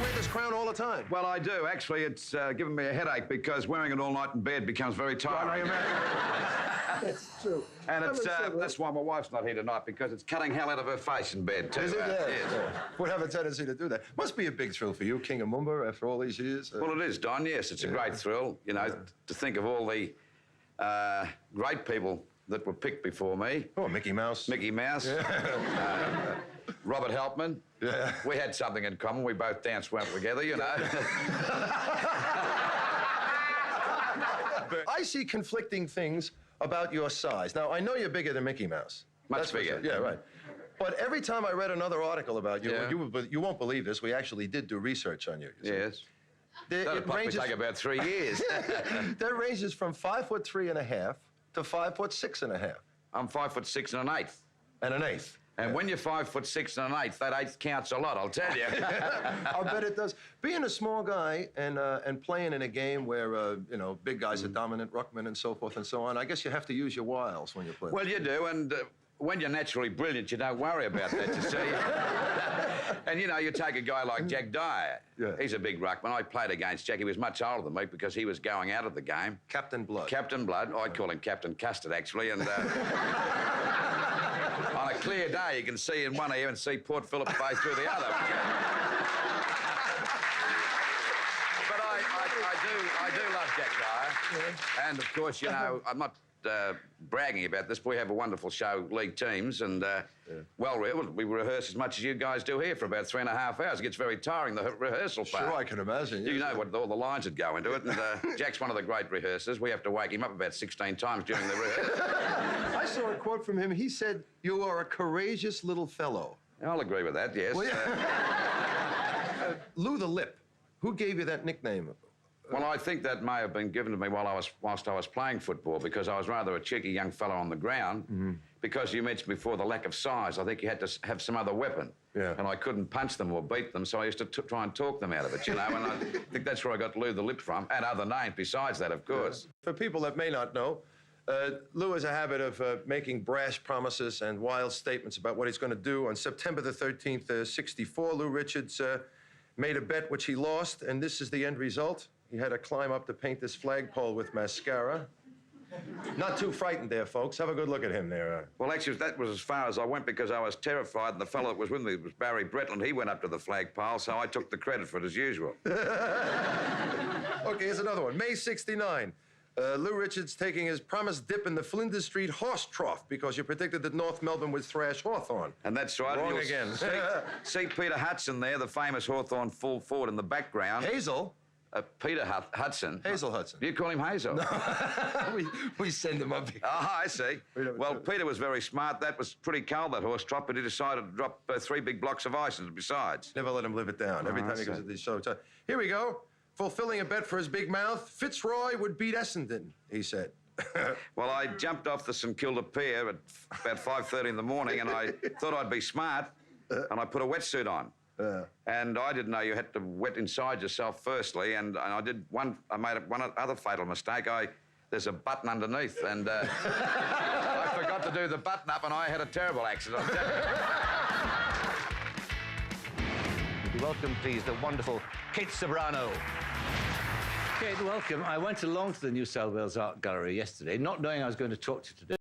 wear this crown all the time? Well, I do. Actually, it's given me a headache because wearing it all night in bed becomes very tiring. That's true. And it's that's why my wife's not here tonight, because it's cutting hell out of her face in bed, too. Is it? Yes. Yeah. Would have a tendency to do that. Must be a big thrill for you, King of Moomba, after all these years. Well, it is, Don, yes. It's a great thrill, you know, to think of all the great people that were picked before me. Oh, Mickey Mouse. Mickey Mouse. Yeah. Robert Helpman. Yeah. We had something in common. We both danced well together, you know. I see conflicting things about your size. Now, I know you're bigger than Mickey Mouse. Much bigger. Yeah, right. But every time I read another article about you, you won't believe this, we actually did do research on you. Yes. It ranges take about 3 years. That ranges from 5'3.5" to 5'6.5". I'm 5'6" and an eighth. And an eighth. And when you're 5'6" and an eighth, that eighth counts a lot, I'll tell you. I'll bet it does. Being a small guy and playing in a game where, you know, big guys are dominant, ruckman and so forth and so on, I guess you have to use your wiles when you play. Well, you do, and when you're naturally brilliant, you don't worry about that, you see. And, you know, you take a guy like Jack Dyer. Yeah. He's a big ruckman. I played against Jack. He was much older than me because he was going out of the game. Captain Blood. Captain Blood. I'd call him Captain Custard, actually, and... on a clear day, you can see in one ear and see Port Phillip Bay through the other. But I do love Jack Dyer. Yeah. And, of course, you know, I'm not bragging about this, but we have a wonderful show, League Teams, and, well, we rehearse as much as you guys do here for about 3.5 hours. It gets very tiring, the rehearsal part. Sure, I can imagine. You know what all the lines that go into it, and Jack's one of the great rehearsers. We have to wake him up about 16 times during the rehearsal. I saw a quote from him. He said, "You are a courageous little fellow." I'll agree with that, yes. Well, Lou the Lip, who gave you that nickname? Well, I think that may have been given to me whilst I was playing football, because I was rather a cheeky young fellow on the ground. Because you mentioned before the lack of size, I think you had to have some other weapon. Yeah. And I couldn't punch them or beat them, so I used to try and talk them out of it, you know. And I think that's where I got Lou the Lip from, and other names besides that, of course. For people that may not know, Lou has a habit of making brash promises and wild statements about what he's going to do. On September the 13th, '64, Lou Richards made a bet which he lost, and this is the end result. He had to climb up to paint this flagpole with mascara. Not too frightened there, folks. Have a good look at him there. Well, actually, that was as far as I went because I was terrified, and the fellow that was with me was Barry Bretland. He went up to the flagpole, so I took the credit for it as usual. Okay, here's another one. May '69. Lou Richards taking his promised dip in the Flinders Street horse trough because you predicted that North Melbourne would thrash Hawthorn. And that's right. Wrong again. See Peter Hudson there, the famous Hawthorn full forward in the background. Hazel? Peter Hudson. Hazel Hudson. You call him Hazel? No. we send him up here. Oh, I see. Well, Peter was very smart. That was pretty cold, that horse trot, but he decided to drop 3 big blocks of ice besides. Never let him live it down. Every time he goes to these shows. Here we go. Fulfilling a bet for his big mouth, Fitzroy would beat Essendon, he said. Well, I jumped off the St Kilda Pier at about 5:30 in the morning, and I thought I'd be smart, and I put a wetsuit on. And I didn't know you had to wet inside yourself firstly, and I made one other fatal mistake. There's a button underneath, and I forgot to do the button up, and I had a terrible accident. Welcome, please, the wonderful Kate Sobrano. Kate, welcome. I went along to the New South Wales Art Gallery yesterday, not knowing I was going to talk to you today.